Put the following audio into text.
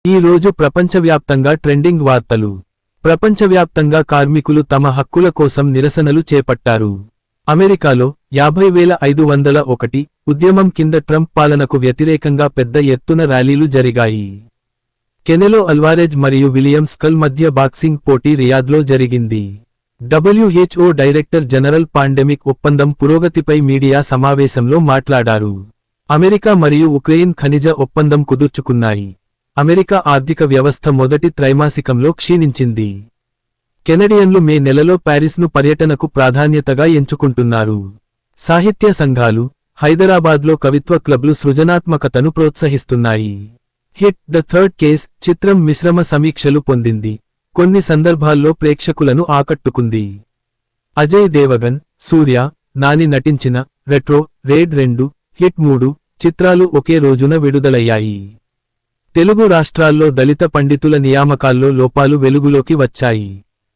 ఈ రోజు ప్రపంచవ్యాప్తంగా ట్రెండింగ్ వార్తలు. ప్రపంచవ్యాప్తంగా కార్మికులు తమ హక్కుల కోసం నిరసనలు చేపట్టారు. అమెరికాలో 50,501 ఉద్యమం కింద ట్రంప్ పాలనకు వ్యతిరేకంగా పెద్ద ఎత్తున ర్యాలీలు జరిగాయి. కెనెలో అల్వారెజ్ మరియు విలియం స్కల్ మధ్య బాక్సింగ్ పోటీ రియాద్లో జరిగింది. WHO డైరెక్టర్ జనరల్ పాండెమిక్ ఒప్పందం పురోగతిపై మీడియా సమావేశంలో మాట్లాడారు. అమెరికా మరియు ఉక్రెయిన్ ఖనిజ ఒప్పందం కుదుర్చుకున్నాయి. అమెరికా ఆర్థిక వ్యవస్థ మొదటి త్రైమాసికంలో క్షీణించింది. కెనడియన్లు మే నెలలో ప్యారిస్ను పర్యటనకు ప్రాధాన్యతగా ఎంచుకుంటున్నారు. సాహిత్య సంఘాలు, హైదరాబాద్లో కవిత్వ క్లబ్లు సృజనాత్మకతను ప్రోత్సహిస్తున్నాయి. హిట్ ద థర్డ్ కేస్ చిత్రం మిశ్రమ సమీక్షలు పొందింది. కొన్ని సందర్భాల్లో ప్రేక్షకులను ఆకట్టుకుంది. అజయ్ దేవగన్, సూర్య, నాని నటించిన రెట్రో రేడ్ 2, హిట్ 3 చిత్రాలు ఒకే రోజున విడుదలయ్యాయి. తెలుగు రాష్ట్రాల్లో దళిత పండితుల నియామకాల్లో లోపాలు వెలుగులోకి వచ్చాయి.